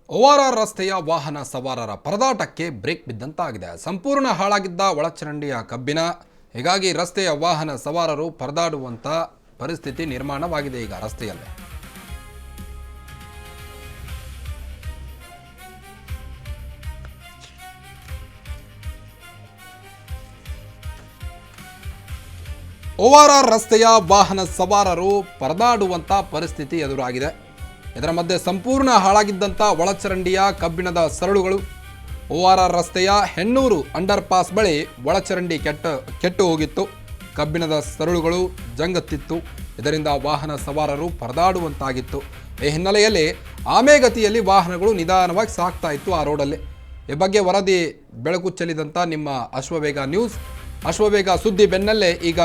ORR ರಸ್ತೆಯ ವಾಹನ ಸವಾರರ ಪರದಾಟಕ್ಕೆ break ಬಿದ್ದಂತಾಗಿದೆ. ಸಂಪೂರ್ಣ ಹಾಳಾಗಿದ್ದ ಒಳಚರಂಡಿಯ ಕಬ್ಬಿಣ, ಹೀಗಾಗಿ ರಸ್ತೆಯ ವಾಹನ ಸವಾರರು ಪರದಾಡುವಂಥ ಪರಿಸ್ಥಿತಿ ನಿರ್ಮಾಣವಾಗಿದೆ ಈಗ ರಸ್ತೆಯಲ್ಲಿ. ORR ರಸ್ತೆಯ ವಾಹನ ಸವಾರರು ಪರದಾಡುವಂಥ ಪರಿಸ್ಥಿತಿ ಎದುರಾಗಿದೆ. ಇದರ ಮಧ್ಯೆ ಸಂಪೂರ್ಣ ಹಾಳಾಗಿದ್ದಂಥ ಒಳಚರಂಡಿಯ ಕಬ್ಬಿಣದ ಸರಳುಗಳು, ORR ರಸ್ತೆಯ ಹೆಣ್ಣೂರು ಅಂಡರ್ ಪಾಸ್ ಬಳಿ ಒಳಚರಂಡಿ ಕೆಟ್ಟು ಹೋಗಿತ್ತು. ಕಬ್ಬಿಣದ ಸರಳುಗಳು ಜಂಗತ್ತಿತ್ತು. ಇದರಿಂದ ವಾಹನ ಸವಾರರು ಪರದಾಡುವಂತಾಗಿತ್ತು. ಈ ಹಿನ್ನೆಲೆಯಲ್ಲಿ ಆಮೆಗತಿಯಲ್ಲಿ ವಾಹನಗಳು ನಿಧಾನವಾಗಿ ಸಾಗ್ತಾ ಇತ್ತು ಆ ರೋಡಲ್ಲಿ. ಈ ಬಗ್ಗೆ ವರದಿ ಬೆಳಕು ಚೆಲ್ಲಿದಂಥ ನಿಮ್ಮ ಅಶ್ವವೇಗ ನ್ಯೂಸ್, ಅಶ್ವವೇಗ ಸುದ್ದಿ ಬೆನ್ನಲ್ಲೇ ಈಗ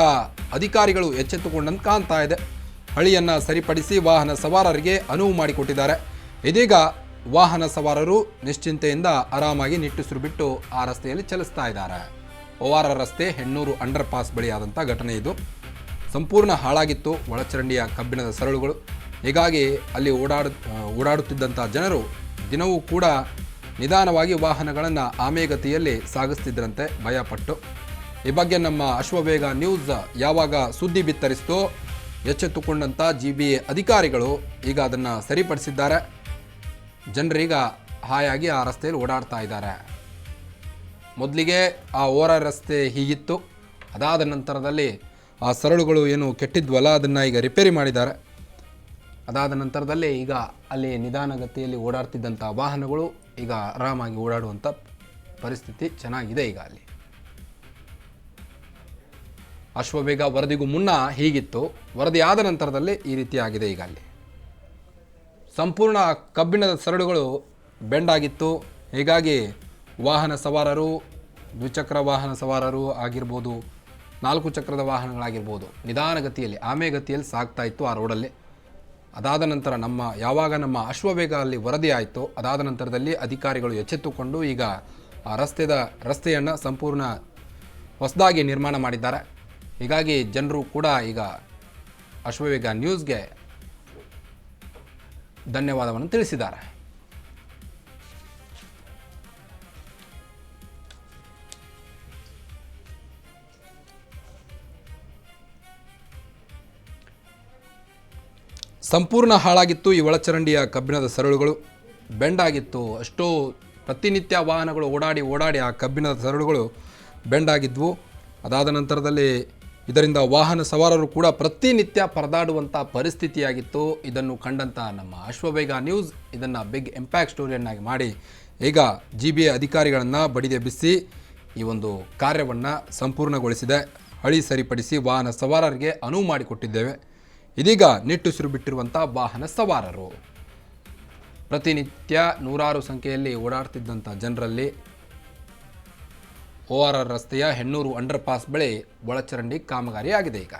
ಅಧಿಕಾರಿಗಳು ಎಚ್ಚೆತ್ತುಕೊಂಡಂತೆ ಕಾಣ್ತಾ ಇದೆ. ಹಳಿಯನ್ನು ಸರಿಪಡಿಸಿ ವಾಹನ ಸವಾರರಿಗೆ ಅನುವು ಮಾಡಿಕೊಟ್ಟಿದ್ದಾರೆ. ಇದೀಗ ವಾಹನ ಸವಾರರು ನಿಶ್ಚಿಂತೆಯಿಂದ ಆರಾಮಾಗಿ ನಿಟ್ಟುಸಿರು ಬಿಟ್ಟು ಆ ರಸ್ತೆಯಲ್ಲಿ ಚಲಿಸ್ತಾ ಇದ್ದಾರೆ. ORR ರಸ್ತೆ ಹೆಣ್ಣೂರು ಅಂಡರ್ ಪಾಸ್ ಬಳಿ ಆದಂಥ ಘಟನೆ ಇದು. ಸಂಪೂರ್ಣ ಹಾಳಾಗಿತ್ತು ಒಳಚರಂಡಿಯ ಕಬ್ಬಿಣದ ಸರಳುಗಳು. ಹೀಗಾಗಿ ಅಲ್ಲಿ ಓಡಾಡುತ್ತಿದ್ದಂಥ ಜನರು ದಿನವೂ ಕೂಡ ನಿಧಾನವಾಗಿ ವಾಹನಗಳನ್ನು ಆಮೆಗತಿಯಲ್ಲಿ ಸಾಗಿಸ್ತಿದ್ರಂತೆ ಭಯಪಟ್ಟು. ಈ ಬಗ್ಗೆ ನಮ್ಮ ಅಶ್ವವೇಗ ನ್ಯೂಸ್ ಯಾವಾಗ ಸುದ್ದಿ ಬಿತ್ತರಿಸ್ತೋ ಎಚ್ಚೆತ್ತುಕೊಂಡಂಥ GBA ಅಧಿಕಾರಿಗಳು ಈಗ ಅದನ್ನು ಸರಿಪಡಿಸಿದ್ದಾರೆ. ಜನರೀಗ ಹಾಯಾಗಿ ಆ ರಸ್ತೆಯಲ್ಲಿ ಓಡಾಡ್ತಾ ಇದ್ದಾರೆ. ಮೊದಲಿಗೆ ಆ ORR ರಸ್ತೆ ಹೀಗಿತ್ತು. ಅದಾದ ನಂತರದಲ್ಲಿ ಆ ಸರಳುಗಳು ಏನು ಕೆಟ್ಟಿದ್ವಲ್ಲ ಅದನ್ನು ಈಗ ರಿಪೇರಿ ಮಾಡಿದ್ದಾರೆ. ಅದಾದ ನಂತರದಲ್ಲಿ ಈಗ ಅಲ್ಲಿ ನಿಧಾನಗತಿಯಲ್ಲಿ ಓಡಾಡ್ತಿದ್ದಂಥ ವಾಹನಗಳು ಈಗ ಆರಾಮಾಗಿ ಓಡಾಡುವಂಥ ಪರಿಸ್ಥಿತಿ ಚೆನ್ನಾಗಿದೆ ಈಗ ಅಲ್ಲಿ. ಅಶ್ವವೇಗ ವರದಿಗೂ ಮುನ್ನ ಹೀಗಿತ್ತು, ವರದಿ ಆದ ನಂತರದಲ್ಲಿ ಈ ರೀತಿ ಆಗಿದೆ ಈಗ ಅಲ್ಲಿ. ಸಂಪೂರ್ಣ ಕಬ್ಬಿಣದ ಸರಳುಗಳು ಬೆಂಡಾಗಿತ್ತು. ಹೀಗಾಗಿ ವಾಹನ ಸವಾರರು, ದ್ವಿಚಕ್ರ ವಾಹನ ಸವಾರರು ಆಗಿರ್ಬೋದು, 4 ಚಕ್ರದ ವಾಹನಗಳಾಗಿರ್ಬೋದು, ನಿಧಾನಗತಿಯಲ್ಲಿ ಆಮೆಗತಿಯಲ್ಲಿ ಸಾಗ್ತಾ ಇತ್ತು ಆ ರೋಡಲ್ಲಿ. ಅದಾದ ನಂತರ ಯಾವಾಗ ನಮ್ಮ ಅಶ್ವವೇಗ ಅಲ್ಲಿ ವರದಿ ಆಯಿತು, ಅದಾದ ನಂತರದಲ್ಲಿ ಅಧಿಕಾರಿಗಳು ಎಚ್ಚೆತ್ತುಕೊಂಡು ಈಗ ಆ ರಸ್ತೆಯನ್ನು ಸಂಪೂರ್ಣ ಹೊಸದಾಗಿ ನಿರ್ಮಾಣ ಮಾಡಿದ್ದಾರೆ. ಹೀಗಾಗಿ ಜನರು ಕೂಡ ಈಗ ಅಶ್ವವೇಗ ನ್ಯೂಸ್ಗೆ ಧನ್ಯವಾದವನ್ನು ತಿಳಿಸಿದ್ದಾರೆ. ಸಂಪೂರ್ಣ ಹಾಳಾಗಿತ್ತು ಈ ಒಳಚರಂಡಿಯ ಕಬ್ಬಿಣದ ಸರಳುಗಳು, ಬೆಂಡಾಗಿತ್ತು. ಅಷ್ಟೋ ಪ್ರತಿನಿತ್ಯ ವಾಹನಗಳು ಓಡಾಡಿ ಆ ಕಬ್ಬಿಣದ ಸರಳುಗಳು ಬೆಂಡಾಗಿದ್ವು. ಅದಾದ ನಂತರದಲ್ಲಿ ಇದರಿಂದ ವಾಹನ ಸವಾರರು ಕೂಡ ಪ್ರತಿನಿತ್ಯ ಪರದಾಡುವಂಥ ಪರಿಸ್ಥಿತಿಯಾಗಿತ್ತು. ಇದನ್ನು ಕಂಡಂಥ ನಮ್ಮ ಅಶ್ವವೇಗ ನ್ಯೂಸ್ ಇದನ್ನು ಬಿಗ್ ಇಂಪ್ಯಾಕ್ಟ್ ಸ್ಟೋರಿಯನ್ನಾಗಿ ಮಾಡಿ ಈಗ GBA ಅಧಿಕಾರಿಗಳನ್ನು ಬಡಿದೆಬ್ಬಿಸಿ ಈ ಒಂದು ಕಾರ್ಯವನ್ನು ಸಂಪೂರ್ಣಗೊಳಿಸಿದೆ. ಹಳಿ ಸರಿಪಡಿಸಿ ವಾಹನ ಸವಾರರಿಗೆ ಅನುವು ಮಾಡಿಕೊಟ್ಟಿದ್ದೇವೆ. ಇದೀಗ ನಿಟ್ಟುಸಿರು ಬಿಟ್ಟಿರುವಂಥ ವಾಹನ ಸವಾರರು ಪ್ರತಿನಿತ್ಯ ನೂರಾರು ಸಂಖ್ಯೆಯಲ್ಲಿ ಓಡಾಡ್ತಿದ್ದಂಥ ಜನರಲ್ಲಿ ORR ರಸ್ತೆಯ ಹೆಣ್ಣೂರು ಅಂಡರ್ ಪಾಸ್ ಬಳಿ ಒಳಚರಂಡಿ ಕಾಮಗಾರಿ ಆಗಿದೆ ಈಗ.